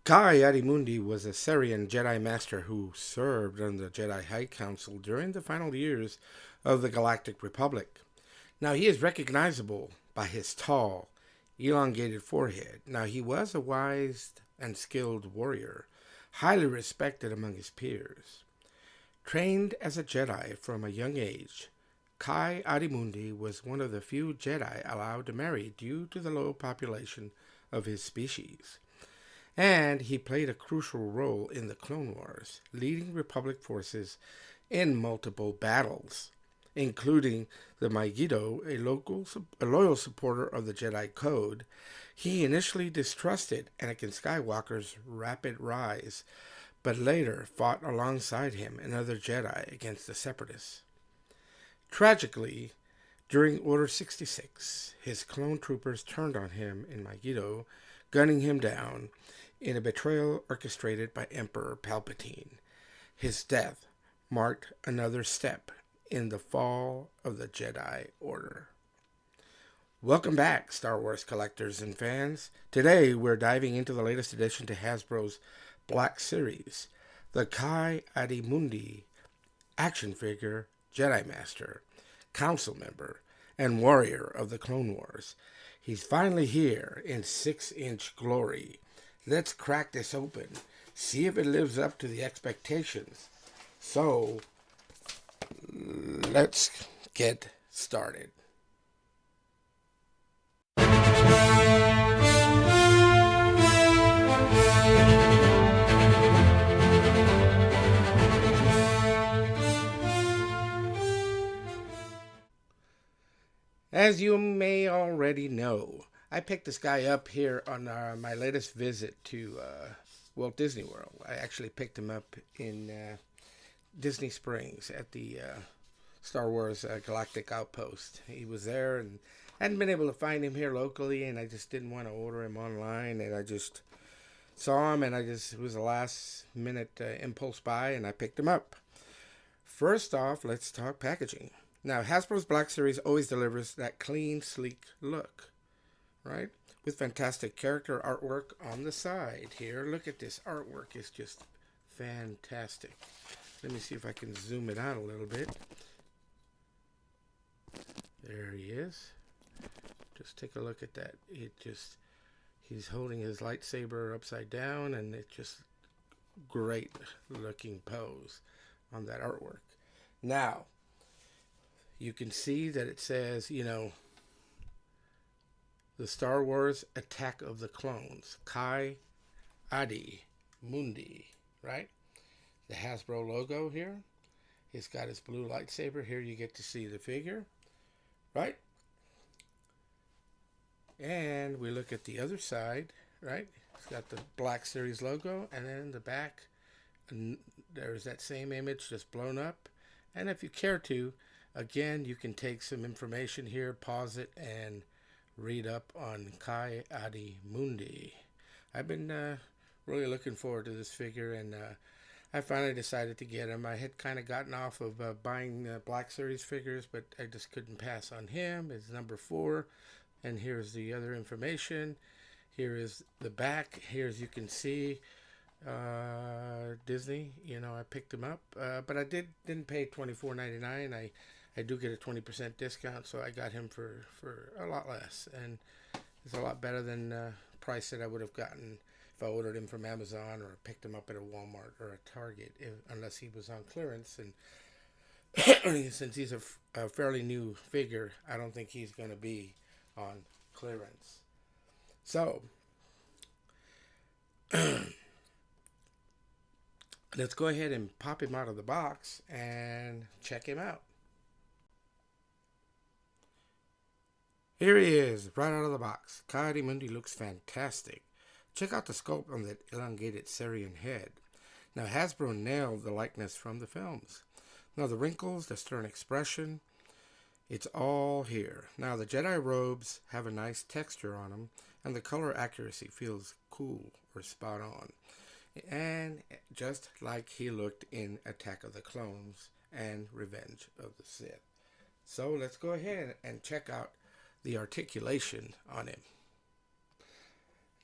Ki-Adi-Mundi was a Syrian Jedi Master who served on the Jedi High Council during the final years of the Galactic Republic. Now, he is recognizable by his tall, elongated forehead. Now, he was a wise and skilled warrior, highly respected among his peers. Trained as a Jedi from a young age, Ki-Adi-Mundi was one of the few Jedi allowed to marry due to the low population of his species. And he played a crucial role in the Clone Wars, leading Republic forces in multiple battles, including the Megiddo, a loyal supporter of the Jedi Code. He initially distrusted Anakin Skywalker's rapid rise, but later fought alongside him and other Jedi against the Separatists. Tragically, during Order 66, his clone troopers turned on him in Megiddo, gunning him down in a betrayal orchestrated by Emperor Palpatine. His death marked another step in the fall of the Jedi Order. Welcome back, Star Wars collectors and fans. Today we're diving into the latest addition to Hasbro's Black Series, the Ki-Adi-Mundi action figure Jedi Master, Council member, and warrior of the Clone Wars. He's finally here in 6-inch glory. Let's crack this open, see if it lives up to the expectations. So, let's get started. As you may already know, I picked this guy up here on my latest visit to Walt Disney World. I actually picked him up in Disney Springs at the Star Wars Galactic Outpost. He was there and hadn't been able to find him here locally, and I just didn't want to order him online. And I just saw him, and it was a last minute impulse buy, and I picked him up. First off, let's talk packaging. Now, Hasbro's Black Series always delivers that clean, sleek look, right? With fantastic character artwork on the side here. Look at this artwork. It's just fantastic. Let me see if I can zoom it out a little bit. There he is. Just take a look at that. He's holding his lightsaber upside down, and it's just great looking pose on that artwork. Now, you can see that it says, the Star Wars Attack of the Clones, Ki-Adi-Mundi, right? The Hasbro logo here. He's got his blue lightsaber. Here you get to see the figure, right? And we look at the other side, right? It's got the Black Series logo, and then the back, and there's that same image just blown up. And if you care to, again, you can take some information here, pause it, and read up on Ki-Adi-Mundi. I've been really looking forward to this figure, and I finally decided to get him. I had kind of gotten off of buying Black Series figures, but I just couldn't pass on him. It's number 4, and here's the other information. Here is the back. Here, as you can see, Disney. I picked him up, but I didn't pay $24.99. I do get a 20% discount, so I got him for a lot less, and it's a lot better than the price that I would have gotten if I ordered him from Amazon or picked him up at a Walmart or a Target, unless he was on clearance. And since he's a fairly new figure, I don't think he's going to be on clearance. So, let's go ahead and pop him out of the box and check him out. Here he is, right out of the box. Ki-Adi-Mundi looks fantastic. Check out the sculpt on that elongated Syrian head. Now, Hasbro nailed the likeness from the films. Now, the wrinkles, the stern expression, it's all here. Now, the Jedi robes have a nice texture on them, and the color accuracy feels cool or spot on. And just like he looked in Attack of the Clones and Revenge of the Sith. So, let's go ahead and check out the articulation on him.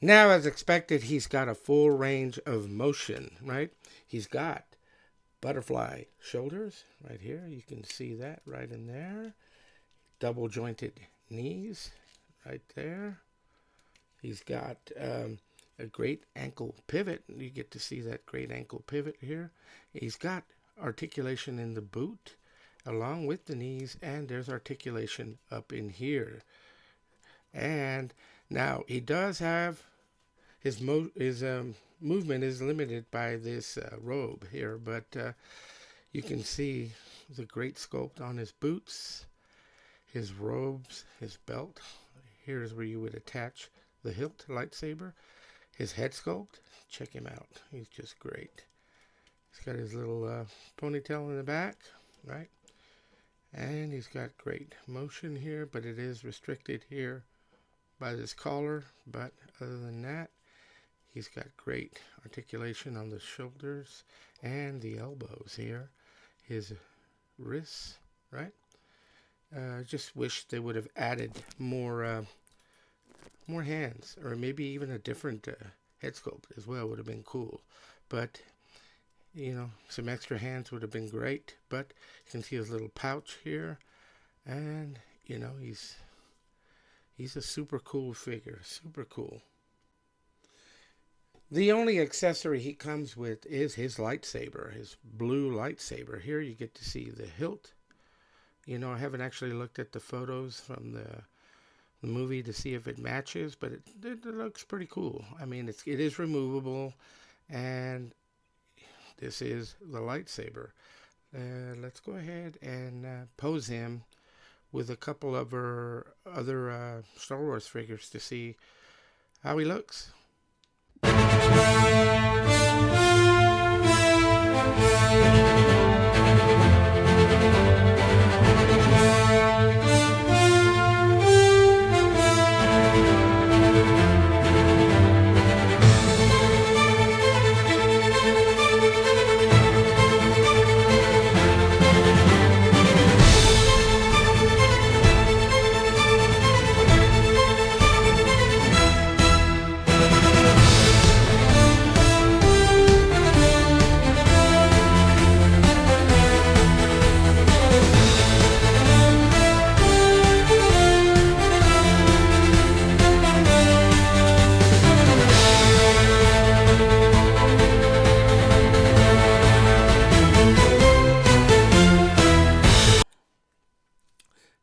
Now, as expected, he's got a full range of motion, right? He's got butterfly shoulders right here. You can see that right in there. Double jointed knees right there. He's got a great ankle pivot. You get to see that great ankle pivot here. He's got articulation in the boot along with the knees, and there's articulation up in here. And now he does have his movement is limited by this robe here, but you can see the great sculpt on his boots, his robes, his belt. Here's where you would attach the hilt lightsaber. His head sculpt, check him out. He's just great. He's got his little ponytail in the back, right? And he's got great motion here, but it is restricted here by this collar. But other than that, he's got great articulation on the shoulders and the elbows here. His wrists, right? Just wish they would have added more hands, or maybe even a different head sculpt as well would have been cool. But you know, some extra hands would have been great. But you can see his little pouch here, and you know, he's a super cool figure, super cool. The only accessory he comes with is his lightsaber, his blue lightsaber. Here you get to see the hilt. You know, I haven't actually looked at the photos from the movie to see if it matches, but it looks pretty cool. I mean, it is removable, and this is the lightsaber. Let's go ahead and pose him with a couple of our other Star Wars figures to see how he looks.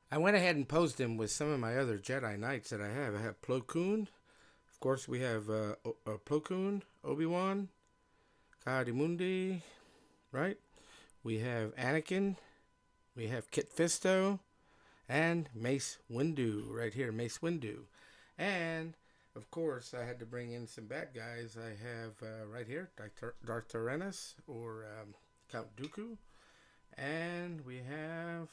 I went ahead and posed him with some of my other Jedi Knights that I have. I have Plo Koon. Of course, we have Plo Koon, Obi-Wan, Ki-Adi-Mundi, right? We have Anakin. We have Kit Fisto. And Mace Windu right here, Mace Windu. And, of course, I had to bring in some bad guys. I have right here, Darth Tyrannus or Count Dooku. And we have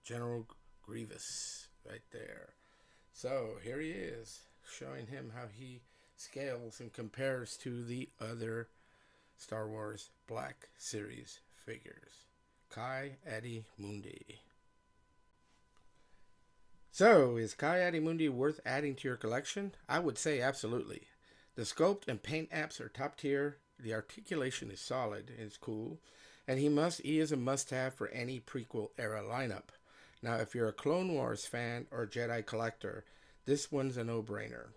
General Grievous right there. So here he is, showing him how he scales and compares to the other Star Wars Black Series figures. Ki-Adi-Mundi. So, is Ki-Adi-Mundi worth adding to your collection? I would say absolutely. The sculpt and paint apps are top tier. The articulation is solid and it's cool. And he is a must-have for any prequel era lineup. Now, if you're a Clone Wars fan or Jedi collector, this one's a no-brainer.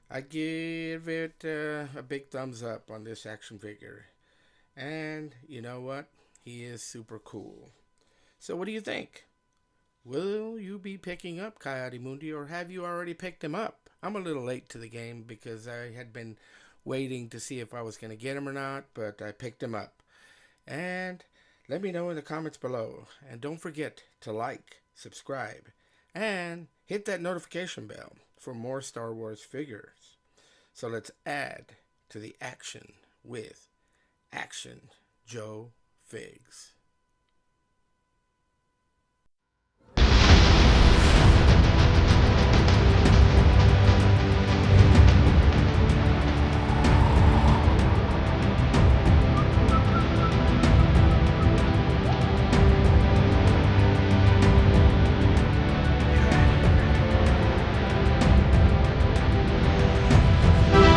I give it a big thumbs up on this action figure. And you know what? He is super cool. So what do you think? Will you be picking up Ki-Adi-Mundi, or have you already picked him up? I'm a little late to the game because I had been waiting to see if I was going to get him or not, but I picked him up. And let me know in the comments below. And don't forget to like, subscribe, and hit that notification bell for more Star Wars figures. So let's add to the action with Action Joe Figs.